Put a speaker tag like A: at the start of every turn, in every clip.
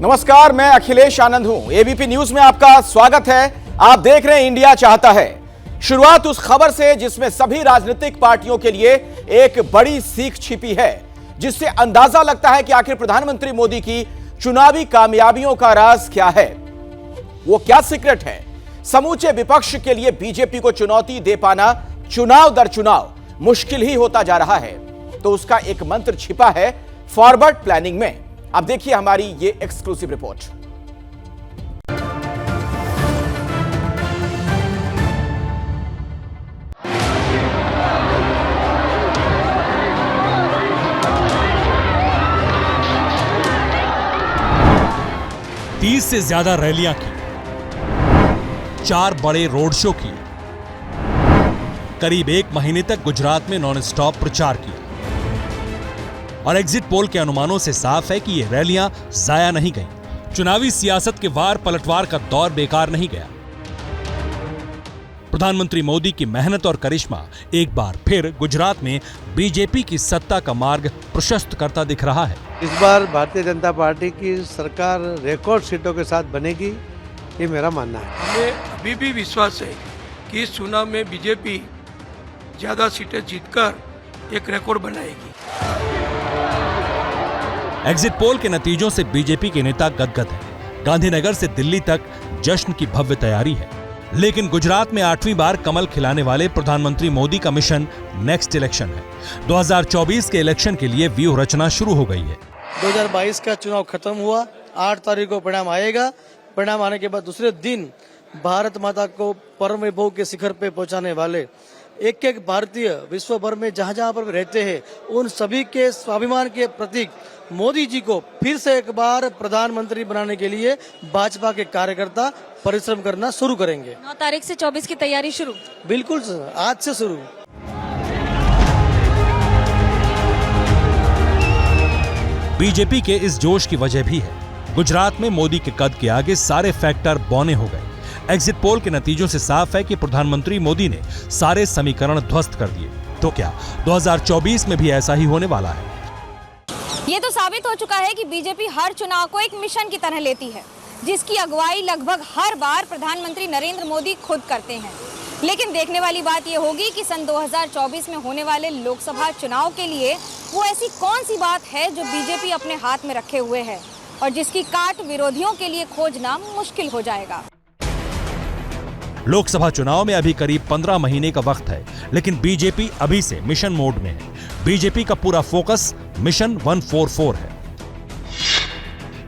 A: नमस्कार, मैं अखिलेश आनंद हूं। एबीपी न्यूज में आपका स्वागत है। आप देख रहे हैं इंडिया चाहता है। शुरुआत उस खबर से जिसमें सभी राजनीतिक पार्टियों के लिए एक बड़ी सीख छिपी है, जिससे अंदाजा लगता है कि आखिर प्रधानमंत्री मोदी की चुनावी कामयाबियों का राज क्या है। वो क्या सीक्रेट है? समूचे विपक्ष के लिए बीजेपी को चुनौती दे पाना चुनाव दर चुनाव मुश्किल ही होता जा रहा है। तो उसका एक मंत्र छिपा है फॉरवर्ड प्लानिंग में। अब देखिए हमारी ये एक्सक्लूसिव रिपोर्ट।
B: तीस से ज्यादा रैलियां की, 4 बड़े रोड शो किए, करीब 1 महीने तक गुजरात में नॉन स्टॉप प्रचार किया और एग्जिट पोल के अनुमानों से साफ है कि ये रैलियां जाया नहीं गईं। चुनावी सियासत के वार पलटवार का दौर बेकार नहीं गया। प्रधानमंत्री मोदी की मेहनत और करिश्मा एक बार फिर गुजरात में बीजेपी की सत्ता का मार्ग प्रशस्त करता दिख रहा है।
C: इस बार भारतीय जनता पार्टी की सरकार रिकॉर्ड सीटों के साथ बनेगी, ये मेरा मानना है।
D: हमें अभी भी विश्वास है कि इस चुनाव में बीजेपी ज्यादा सीटें जीतकर एक रिकॉर्ड बनाएगी।
B: एग्जिट पोल के नतीजों से बीजेपी के नेता गदगद हैं। गांधीनगर से दिल्ली तक जश्न की भव्य तैयारी है। लेकिन गुजरात में 8वीं बार कमल खिलाने वाले प्रधानमंत्री मोदी का मिशन नेक्स्ट इलेक्शन है। 2024 के इलेक्शन के लिए व्यूह रचना शुरू हो गई है।
E: 2022 का चुनाव खत्म हुआ, 8 तारीख को परिणाम आएगा। परिणाम आने के बाद दूसरे दिन भारत माता को परम वैभव के शिखर पे पहुंचाने वाले एक एक भारतीय विश्व भर में जहां जहां पर रहते हैं, उन सभी के स्वाभिमान के प्रतीक मोदी जी को फिर से एक बार प्रधानमंत्री बनाने के लिए भाजपा के कार्यकर्ता परिश्रम करना शुरू करेंगे।
F: 9 तारीख से 24 की तैयारी शुरू।
E: बिल्कुल सर, आज से शुरू।
B: बीजेपी के इस जोश की वजह भी है। गुजरात में मोदी के कद के आगे सारे फैक्टर बौने हो गए। एग्जिट पोल के नतीजों से साफ है कि प्रधानमंत्री मोदी ने सारे समीकरण ध्वस्त कर दिए। तो क्या 2024 में भी ऐसा ही होने वाला है?
F: ये तो साबित हो चुका है कि बीजेपी हर चुनाव को एक मिशन की तरह लेती है, जिसकी अगुवाई लगभग हर बार प्रधानमंत्री नरेंद्र मोदी खुद करते हैं। लेकिन देखने वाली बात ये होगी कि सन 2024 में होने वाले लोकसभा चुनाव के लिए वो ऐसी कौन सी बात है जो बीजेपी अपने हाथ में रखे हुए है और जिसकी काट विरोधियों के लिए खोजना मुश्किल हो जाएगा।
B: लोकसभा चुनाव में अभी करीब 15 महीने का वक्त है, लेकिन बीजेपी अभी से मिशन मोड में है। बीजेपी का पूरा फोकस मिशन 144 है।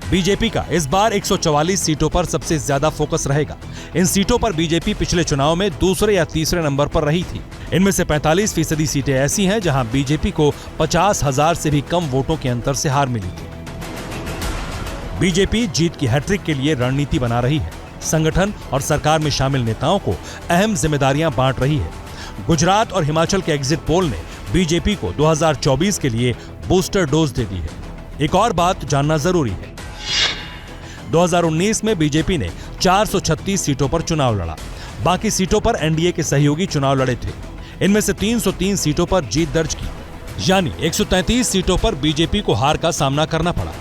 B: बीजेपी का इस बार 144 सीटों पर सबसे ज्यादा फोकस रहेगा। इन सीटों पर बीजेपी पिछले चुनाव में दूसरे या तीसरे नंबर पर रही थी। इनमें से 45% सीटें ऐसी हैं जहां बीजेपी को 50,000 से भी कम वोटों के अंतर से हार मिली थी। बीजेपी जीत की हैट्रिक के लिए रणनीति बना रही है। संगठन और सरकार में शामिल नेताओं को अहम जिम्मेदारियां बांट रही है। गुजरात और हिमाचल के एग्जिट पोल ने बीजेपी को 2024 के लिए बूस्टर डोज दे दी है। एक और बात जानना जरूरी है। 2019 में बीजेपी ने 436 सीटों पर चुनाव लड़ा। बाकी सीटों पर एनडीए के सहयोगी चुनाव लड़े थे। इनमें से 303 सीटों पर जीत दर्ज की, यानी 133 सीटों पर बीजेपी को हार का सामना करना पड़ा।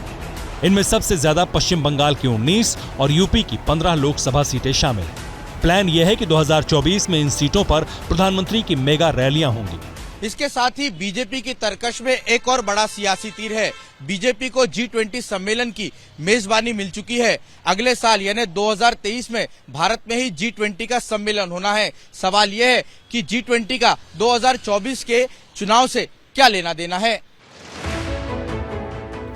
B: इनमें सबसे ज्यादा पश्चिम बंगाल की 19 और यूपी की 15 लोकसभा सीटें शामिल हैं। प्लान यह है कि 2024 में इन सीटों पर प्रधानमंत्री की मेगा रैलियां होंगी।
G: इसके साथ ही बीजेपी की तरकश में एक और बड़ा सियासी तीर है। बीजेपी को G20 सम्मेलन की मेजबानी मिल चुकी है। अगले साल यानी 2023 में भारत में ही G20 का सम्मेलन होना है। सवाल यह है कि G20 का 2024 के चुनाव से क्या लेना देना है।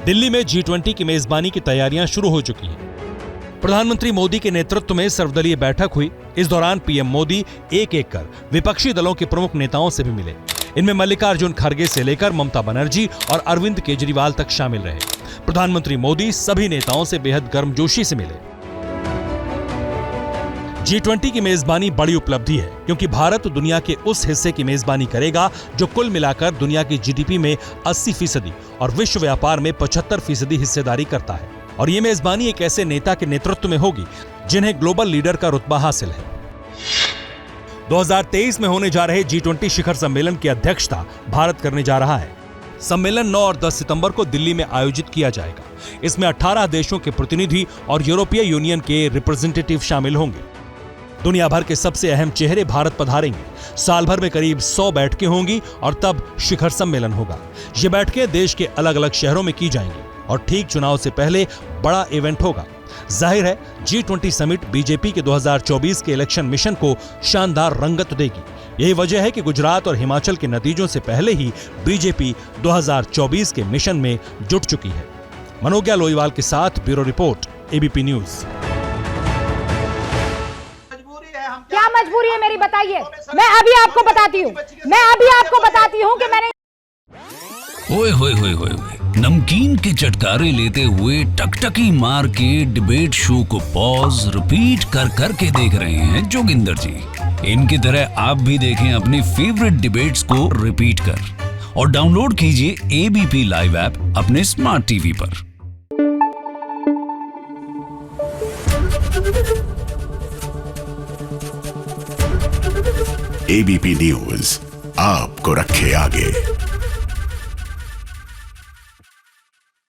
B: दिल्ली में G20 की मेजबानी की तैयारियां शुरू हो चुकी हैं। प्रधानमंत्री मोदी के नेतृत्व में सर्वदलीय बैठक हुई। इस दौरान पीएम मोदी एक एक कर विपक्षी दलों के प्रमुख नेताओं से भी मिले। इनमें मल्लिकार्जुन खड़गे से लेकर ममता बनर्जी और अरविंद केजरीवाल तक शामिल रहे। प्रधानमंत्री मोदी सभी नेताओं से बेहद गर्मजोशी से मिले। G20 की मेजबानी बड़ी उपलब्धि है, क्योंकि भारत दुनिया के उस हिस्से की मेजबानी करेगा जो कुल मिलाकर दुनिया की जीडीपी में 80% और विश्व व्यापार में 75% हिस्सेदारी करता है। और ये मेजबानी एक ऐसे नेता के नेतृत्व में होगी जिन्हें ग्लोबल लीडर का रुतबा हासिल है। 2023 में होने जा रहे G20 शिखर सम्मेलन की अध्यक्षता भारत करने जा रहा है। सम्मेलन 9 और 10 सितंबर को दिल्ली में आयोजित किया जाएगा। इसमें 18 देशों के प्रतिनिधि और यूरोपीय यूनियन के रिप्रेजेंटेटिव शामिल होंगे। दुनिया भर के सबसे अहम चेहरे भारत पधारेंगे। साल भर में करीब 100 बैठकें होंगी और तब शिखर सम्मेलन होगा। ये बैठकें देश के अलग अलग शहरों में की जाएंगी और ठीक चुनाव से पहले बड़ा इवेंट होगा। जाहिर है G20 समिट बीजेपी के 2024 के इलेक्शन मिशन को शानदार रंगत देगी। यही वजह है कि गुजरात और हिमाचल के नतीजों से पहले ही बीजेपी 2024 के मिशन में जुट चुकी है। मनोज्ञा लोईवाल के साथ ब्यूरो रिपोर्ट, एबीपी न्यूज।
H: क्या मजबूरी है मेरी, बताइए। मैं अभी आपको बताती हूँ कि मैंने
I: ओए होए होए होए नमकीन के चटकारे लेते हुए टकटकी मार के डिबेट शो को पॉज रिपीट कर कर के देख रहे हैं जोगिंदर जी। इनकी तरह आप भी देखें अपनी फेवरेट डिबेट्स को रिपीट कर और डाउनलोड कीजिए एबीपी लाइव ऐप अपने स्मार्ट टीवी पर।
J: एबीपी न्यूज आपको रखे आगे।